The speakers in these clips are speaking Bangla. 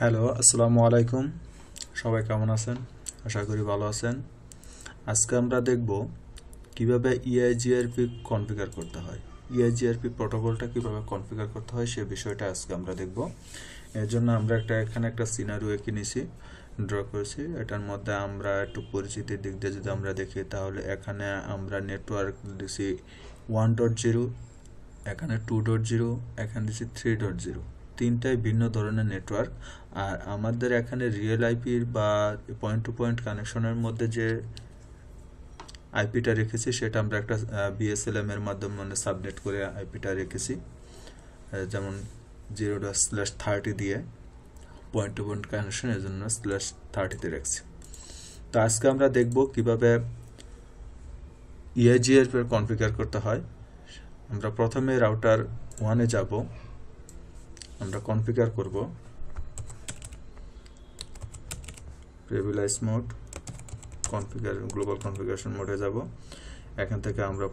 হ্যালো, আসসালামু আলাইকুম। সবাই কেমন আছেন? আশা করি ভালো আছেন। আজকে আমরা দেখব কিভাবে ইআইজিআরপি কনফিগার করতে হয়। ইআইজিআরপি প্রোটোকলটা কিভাবে কনফিগার করতে হয় সে বিষয়টা আজকে আমরা দেখব। এর জন্য আমরা এখানে একটা সিনারিও এঁকে নিছি, ড্র করেছি। এটার মধ্যে আমরা একটু পরিচিতির দিক দিয়ে যদি আমরা দেখি, তাহলে এখানে আমরা নেটওয়ার্ক দিছি 1.0, এখানে 2.0, এখানে দিছি 3.0। তিনটাই ভিন্ন ধরনের নেটওয়ার্ক। আর আমাদের এখানে রিয়েল আইপির বা পয়েন্ট টু পয়েন্ট কানেকশনের মধ্যে যে আইপিটা রেখেছি সেটা আমরা একটা বিএসএলএম এর মাধ্যমে সাবনেট করে আইপিটা রেখেছি, যেমন 0./30 দিয়ে পয়েন্ট টু পয়েন্ট কানেকশনের জন্য /30 রাখছি। তো আজকে আমরা দেখব কিভাবে ইআইজিআরপি কনফিগার করতে হয়। আমরা প্রথমে রাউটার 1-এ যাব, আমরা কনফিগার করব প্রিভিলেজ মোড, গ্লোবাল কনফিগারেশন মোডে যাব। এখান থেকে আমরা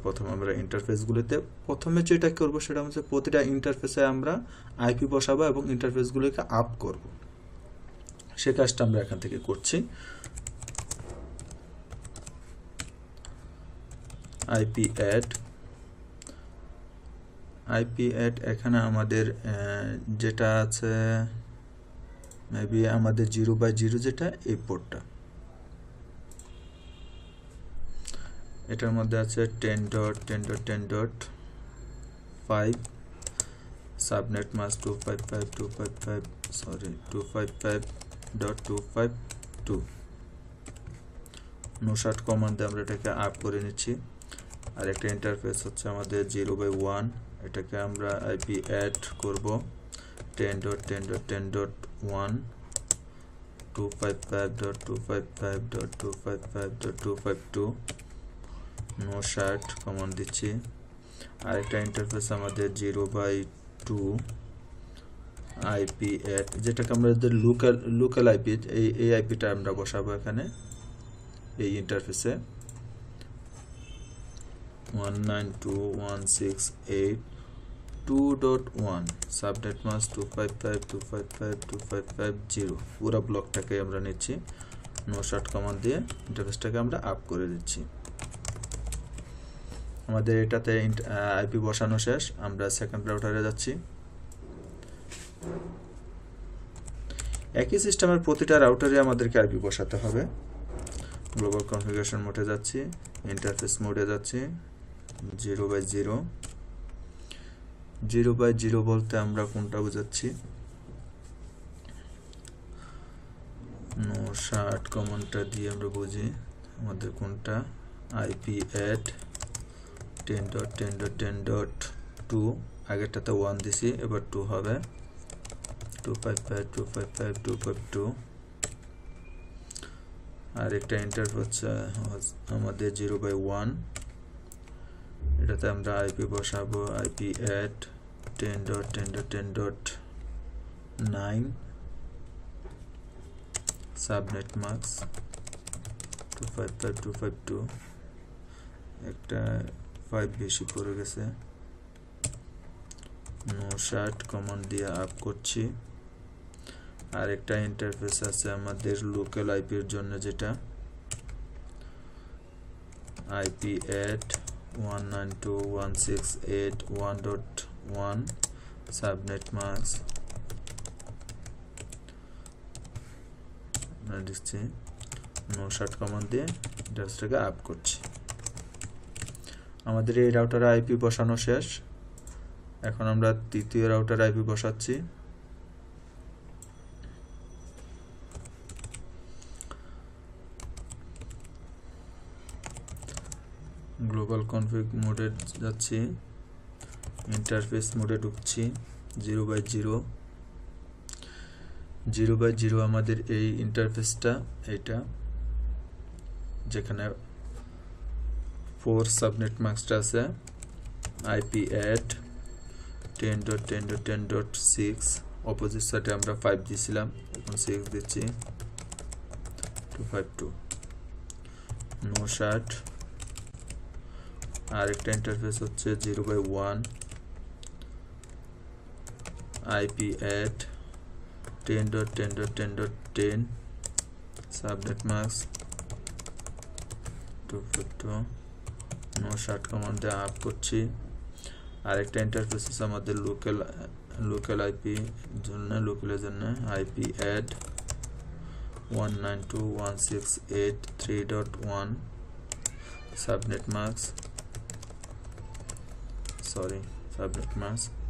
ইন্টারফেসগুলোতে প্রথমে যেটা করব সেটা হচ্ছে প্রতিটা ইন্টারফেসে আমরা আইপি বসাবো এবং ইন্টারফেসগুলোকে আপ করব। সে কাজটা আমরা এখান থেকে করছি। আইপি অ্যাড এখানে আমাদের যেটা আছে মেবি আমাদের 0/0 যেটা এই পোর্টটা, এটার মধ্যে আছে 10.10.10.5, সাবনেট মাস্ক 255.255.252। নোশাট কমান্ড দিয়ে আমরা এটাকে আপ করে নিচ্ছি। আর একটা ইন্টারফেস হচ্ছে আমাদের 0/1, এটাকে আমরা আইপি অ্যাড করব 10.10.10.1 255.255.255.252। নোশাট কমান্ড দিচ্ছি। আরেকটা ইন্টারফেস আমাদের 0/2 আইপি অ্যাড, যেটাকে আমরা লোকাল আইপি, এই আইপিটা আমরা বসাবো এখানে এই ইন্টারফেসে 192.168.2.1, সাবনেট মাস্ক 255.255.255.0। পুরো ব্লকটাকে আমরা নিচ্ছি। নোশাট কমান্ড দিয়ে ইন্টারফেসটাকে আমরা আপ করে দিচ্ছি। আমাদের এটাতে আইপি বসানো শেষ। আমরা সেকেন্ড রাউটারে যাচ্ছি। একই সিস্টেমের প্রতিটা রাউটারে আমাদেরকে আইপি বসাতে হবে। গ্লোবাল কনফিগারেশন মোডে যাচ্ছি, ইন্টারফেস মোডে যাচ্ছি, 0/0। 0/0 বলতে আমরা কোনটা বোঝাচ্ছি? নোশাট কমান্ডটা দিয়ে আমরা বুঝি আমাদের কোনটা। আইপি অ্যাড 10.10.10.2, আগেরটাতে 1 দিছি, এবার 2 হবে 255.255.252। আর একটা ইন্টারফেস হচ্ছে আমাদের 0/1, এটাতে আমরা আইপি বসাবো আইপি অ্যাড 10.10.10.9, সাবনেট মাস্ক 255.252। একটা 5 বেশি পড়ে গেছে। নোশাট কমান্ড দিয়ে আপ করছি। আর একটা ইন্টারফেস আছে আমাদের লোকাল আইপির জন্য, যেটা আইপি অ্যাড 192.168.1.1, সাবনেট মাস্ক আমরা দিচ্ছি। নোশাট কমান্ড দিয়ে ইন্টারফেসটাকে আপ করছি। আমাদের এই রাউটারে আইপি বসানো শেষ। এখন আমরা তৃতীয় রাউটারে আইপি বসাচ্ছি। গ্লোবাল কনফিগ মোডে যাচ্ছি, ইন্টারফেস মোডে ঢুকছি। 0/0 0/0 আমাদের এই ইন্টারফেসটা, এইটা যেখানে 4 সাবনেট মাস্কটা আছে। আইপি অ্যাড 10.10.10.6, অপোজিট সাইডে আমরা 5 দিয়েছিলাম, এখন 6 দিচ্ছি 252। নোশাট। আর একটা ইন্টারফেস হচ্ছে 0/1 IP add 10.10.10.10 subnet mask 252 no shut command দিয়ে আপ করছি। আরেকটা ইন্টারফেস আছে আমাদের লোকাল আইপি জন্য, লোকালের জন্য আইপি অ্যাড 192.168.3.1 সাবনেট মাস্ক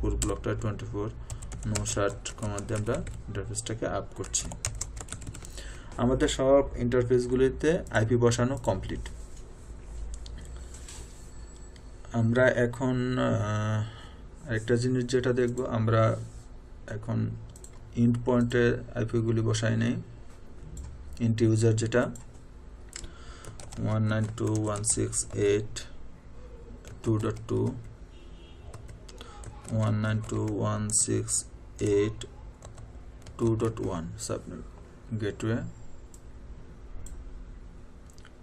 পুরো ব্লকটা 24 নো শার্ট কমান্ড দিয়ে আমরা ইন্টারফেসটাকে আপ করছি। আমাদের সব ইন্টারফেসগুলিতে আইপি বসানো কমপ্লিট। আমরা এখন আরেকটা জিনিস যেটা দেখব, আমরা এখন ইন্ট পয়েন্টে আইপিগুলি বসাই নেই। ইন্ট ইউজার যেটা 192.168.2.2 192.168.2.1 সাবনেট গেটওয়ে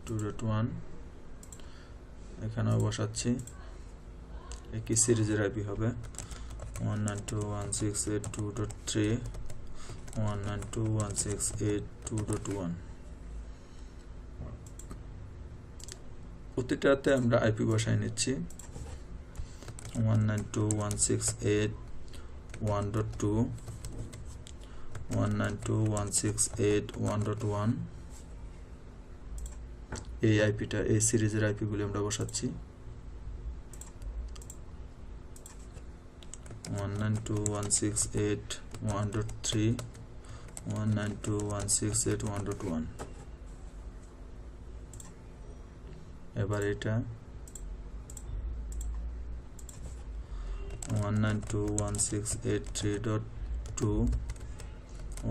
2.1 এখানেও বসাচ্ছি। একই সিরিজের আইপি হবে 192.168.2.3 192.168.2.1 প্রতিটাতে আমরা আইপি বসাই নিচ্ছি। 192.168.1.2 192.168.1.1 এই আইপিটা, এই সিরিজের আইপিগুলি আমরা বসাচ্ছি। 192.168.1.3 192.168.1.1 এবার এটা 192.168.3.2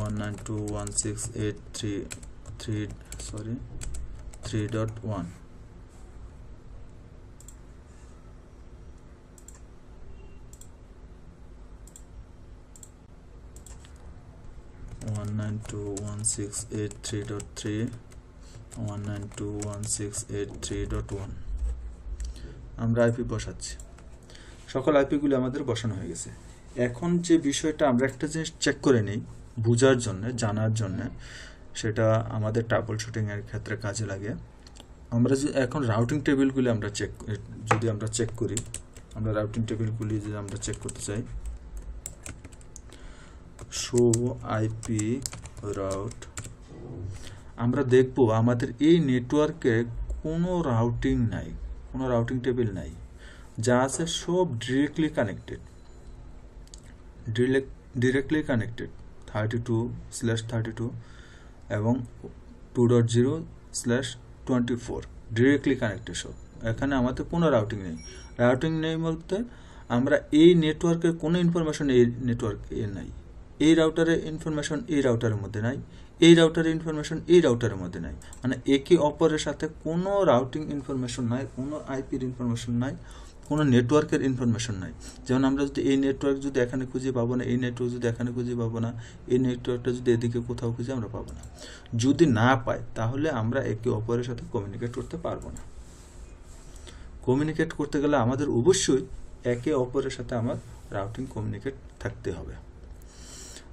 192.168.3.1 192.168.3.3 192.168.3.1 আমরা আইপি বসাচ্ছি। সকল আইপিগুলি আমাদের বসানো হয়ে গেছে। এখন যে বিষয়টা আমরা একটা জিনিস চেক করে নিই বোঝার জন্য, জানার জন্য, সেটা আমাদের ট্রাবল শুটিং এর ক্ষেত্রে কাজে লাগে। আমরা এখন রাউটিং টেবিলগুলি আমরা চেক করি, আমরা রাউটিং টেবিলগুলি যদি আমরা চেক করতে চাই, শো আইপি রাউট, আমরা দেখব আমাদের এই নেটওয়ার্কে কোনো রাউটিং নাই, কোনো রাউটিং টেবিল নাই, যা আছে সব ডিরেক্টলি কানেক্টেড 32/32 এবং 2.0/24 ডিরেক্টলি কানেক্টেড সব। এখানে আমাদের কোনো রাউটিং নেই বলতে আমরা এই নেটওয়ার্কের কোনো ইনফরমেশন এই নেটওয়ার্কে নাই, এই রাউটারের ইনফরমেশন এই রাউটারের মধ্যে নাই, এই রাউটারের ইনফরমেশন এই রাউটারের মধ্যে নাই, মানে একে অপরের সাথে কোনো রাউটিং ইনফরমেশন নাই, কোনো আইপির ইনফরমেশন নাই, কোনো নেটওয়ার্কের ইনফরমেশন নাই। যেমন আমরা যদি এই নেটওয়ার্ক যদি এখানে খুঁজে পাবো না, এই নেটওয়ার্ক যদি এখানে খুঁজে পাবো না, এই নেটওয়ার্কটা যদি এদিকে কোথাও খুঁজে আমরা পাবো না। যদি না পাই তাহলে আমরা একে অপরের সাথে কমিউনিকেট করতে পারবো না। কমিউনিকেট করতে গেলে আমাদের অবশ্যই একে অপরের সাথে আমার রাউটিং কমিউনিকেট থাকতে হবে।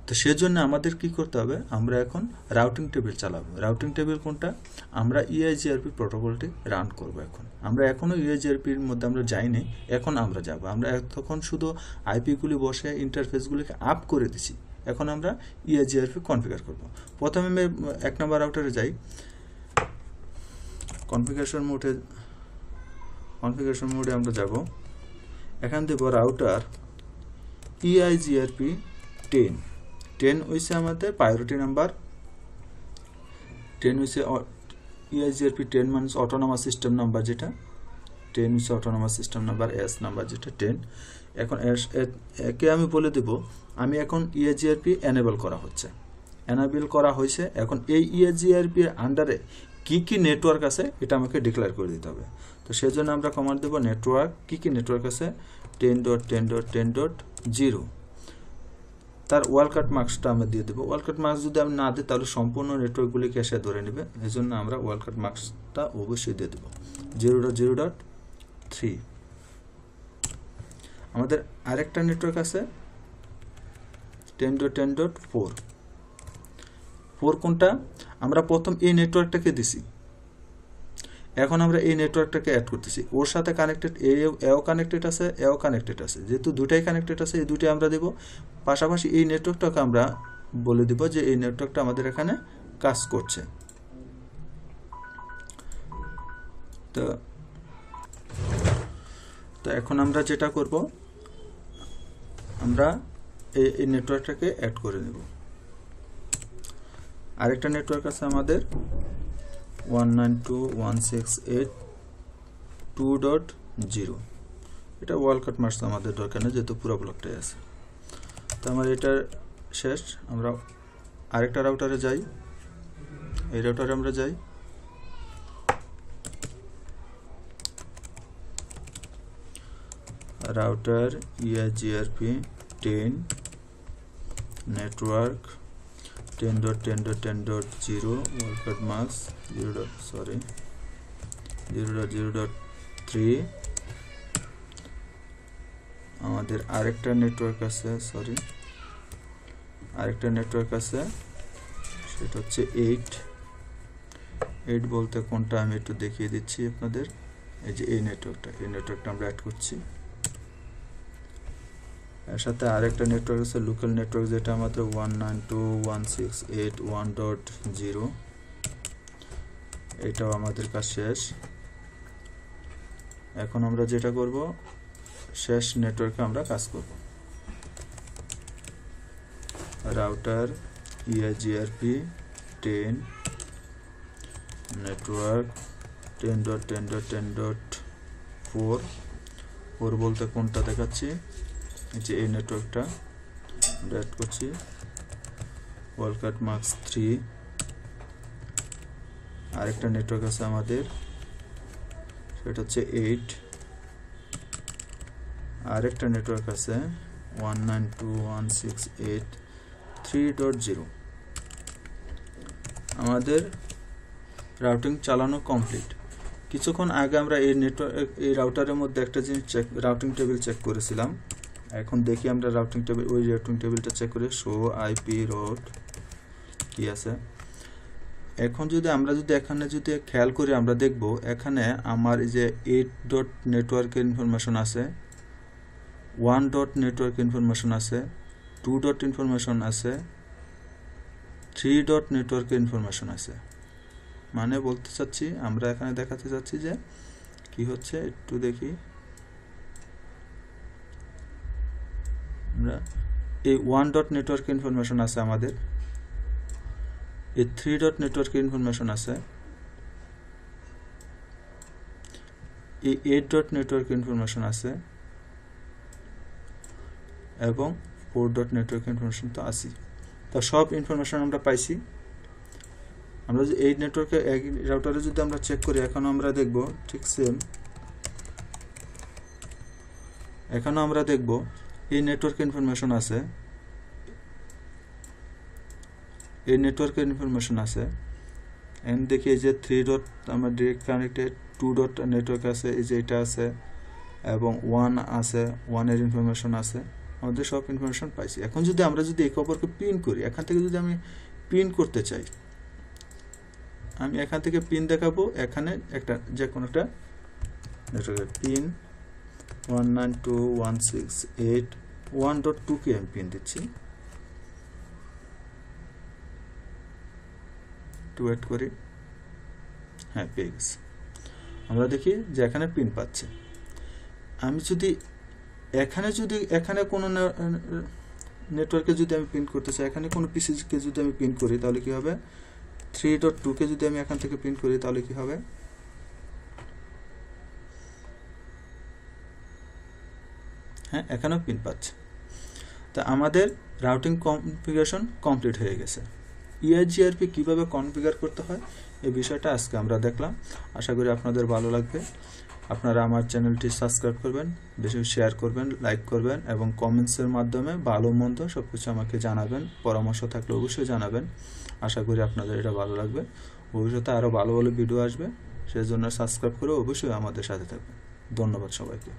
তো সেজন্য আমাদের কি করতে হবে, আমরা এখন রাউটিং টেবিল চালাবো। রাউটিং টেবিল কোনটা, আমরা EIGRP প্রোটোকলটি রান করব। এখন আমরা এখনো EIGRPর মধ্যে আমরা যাইনি, এখন আমরা যাব। আমরা তখন শুধু আইপিগুলি বসে ইন্টারফেসগুলিকে আপ করে দিছি, এখন আমরা EIGRP কনফিগার করব। প্রথমে আমি 1 নম্বর রাউটারে যাই, কনফিগারেশন মোডে আমরা যাব। এখান দেব রাউটার EIGRP 10 হইছে আমাদের প্রায়োরিটি নাম্বার, 10 হইছে EIGRP 10 মানে অটোনমাস সিস্টেম নাম্বার, যেটা 10 হইছে autonomous system number, S number যেটা 10। এখন একে আমি বলে দেব আমি এখন EIGRP এনেবল করা হয়েছে। এখন এই EIGRP এর আন্ডারে কি নেটওয়ার্ক আছে এটা আমাকে ডিক্লেয়ার করে দিতে হবে। তো সেজন্য আমরা কমান্ড দেব নেটওয়ার্ক, কি নেটওয়ার্ক আছে 10.10.10.0, তার ওয়ালকাট মার্কসটা আমরা দিয়ে দেবো। ওয়ালকাট মার্কস যদি আমি না দিই তাহলে সম্পূর্ণ নেটওয়ার্কগুলিকে সে ধরে নেবে, এই জন্য আমরা ওয়ালকাট মার্কসটা অবশ্যই দিয়ে দেবো। 0.0.3 আমাদের আরেকটা নেটওয়ার্ক আছে 10.10.4, 4 কোনটা? আমরা প্রথম এই নেটওয়ার্কটাকে দিছি, এখন আমরা এই নেটওয়ার্কটাকে অ্যাড করতেছি, ওর সাথে কানেক্টেড এও কানেক্টেড আছে, এও কানেক্টেড আছে, যেহেতু দুটাই কানেক্টেড আছে এই দুটাই আমরা দেব। পাশাপাশি এই নেটওয়ার্কটাকে আমরা বলে দিব যে এই নেটওয়ার্কটা আমাদের এখানে কাজ করছে। তো এখন আমরা যেটা করব, আমরা এই নেটওয়ার্কটাকে অ্যাড করে নেব। আরেকটা নেটওয়ার্ক আছে আমাদের 192.168.2.0, এটা ওয়াল কাট মার্কস আমাদের দরকার নেই যেহেতু পুরো ব্লকটাই আছে। তো আমার এটা শেষ, আমরা আরেকটা রাউটারে যাই, এই রাউটারে আমরা যাই, রাউটার Eigrp 10 নেটওয়ার্ক 10.10.10.0 ওয়াল কাট মার্কস 0.0.3। আমাদের আরেকটা নেটওয়ার্ক আছে, আরেকটা নেটওয়ার্ক আছে, সেটা হচ্ছে 8 বলতে কোনটা আমি একটু দেখিয়ে দিচ্ছি আপনাদের। এই যে এই নেটওয়ার্কটা আমরা অ্যাড করছি। এর সাথে আরেকটা নেটওয়ার্ক আছে লোকাল নেটওয়ার্ক, যেটা আমাদের 192.168.1.0, এটাও আমাদের কাজ শেষ। এখন আমরা যেটা করব, শেষ নেটওয়ার্কে আমরা কাজ করব। রাউটার Eigrp 10 নেটওয়ার্ক 10.10.10.4 বলতে কোনটা দেখাচ্ছি, যে এই নেটওয়ার্কটা আমরা অ্যাড করছি, ওয়াল কাট মার্কস 3। আরেকটা নেটওয়ার্ক আছে আমাদের, সেটা হচ্ছে 8। আরেকটা নেটওয়ার্ক আছে 192.168.3.0। আমাদের রাউটিং চালানো কমপ্লিট। কিছুক্ষণ আগে আমরা এই রাউটারের মধ্যে একটা জিনিস রাউটিং টেবিল চেক করেছিলাম। এখন দেখি আমরা রাউটিং টেবিলটা চেক করে শো আইপি রোড কি আছে। এখন আমরা যদি এখানে খেয়াল করি, আমরা দেখব এখানে আমার এই যে 8 ডট নেটওয়ার্কের ইনফরমেশন আছে, 1 ডট নেটওয়ার্ক ইনফরমেশন আছে, 2 ডট ইনফরমেশন আছে, 3 ডট নেটওয়ার্কের ইনফরমেশন আছে। মানে বলতে চাচ্ছি, আমরা এখানে দেখাতে চাচ্ছি যে কি হচ্ছে, একটু দেখি। আমরা এই 1 ডট নেটওয়ার্ক ইনফরমেশন আছে আমাদের, এই 3 ডট নেটওয়ার্ক ইনফরমেশন আছে, এই 8 ডট নেটওয়ার্ক ইনফরমেশন আছে, এবং 4 ডট নেটওয়ার্ক ইনফরমেশন তো আছে। তো সব ইনফরমেশন আমরা পাইছি। আমরা যদি এই নেটওয়ার্কে এক রাউটারে যদি আমরা চেক করি, এখন আমরা দেখব ঠিক সেম, এখানে আমরা দেখব এই নেটওয়ার্ক ইনফরমেশন আছে, এই নেটওয়ার্কের ইনফরমেশন আছে। এন্ড দেখি এই যে 3 ডট আমরা ডাইরেক্ট কানেক্টেড, 2 ডট নেটওয়ার্ক আছে, এই যে এটা আছে, এবং 1 আছে, 1 এর ইনফরমেশন আছে। আমাদের সব ইনফরমেশন পাইছি। এখন আমরা যদি একে অপরকে পিন করি, এখান থেকে যদি আমি পিন করতে চাই, আমি এখান থেকে পিন দেখাবো। এখানে একটা যে কোনো একটা নেটওয়ার্কের পিন 192.168.1.2 কে আমি পিন দিচ্ছি। একটু ওয়েট করি, হ্যাঁ পেয়ে গেছি। আমরা দেখি যে এখানে পিন পাচ্ছে। আমি যদি এখানে কোনো নেটওয়ার্কে যদি আমি পিন করতে চাই, এখানে কোনো পিসিকে যদি আমি পিন করি, তাহলে কি হবে? 3.2 কে যদি আমি এখান থেকে পিন করি, তাহলে কি হবে? হ্যাঁ, এখানেও পিন পাচ্ছে। তা আমাদের রাউটিং কনফিগারেশন কমপ্লিট হয়ে গেছে। Eigrp কিভাবে কনফিগার করতে হয় এই বিষয়টা আজকে আমরা দেখলাম। আশা করি আপনাদের ভালো লাগবে। আপনারা আমার চ্যানেলটি সাবস্ক্রাইব করবেন, বেশি শেয়ার করবেন, লাইক করবেন, এবং কমেন্টসের মাধ্যমে ভালো মন্দ সবকিছু আমাকে জানাবেন। পরামর্শ থাকলে অবশ্যই জানাবেন। আশা করি আপনাদের এটা ভালো লাগবে। ভবিষ্যতে আরও ভালো ভালো ভিডিও আসবে, সেজন্য সাবস্ক্রাইব করে অবশ্যই আমাদের সাথে থাকবেন। ধন্যবাদ সবাইকে।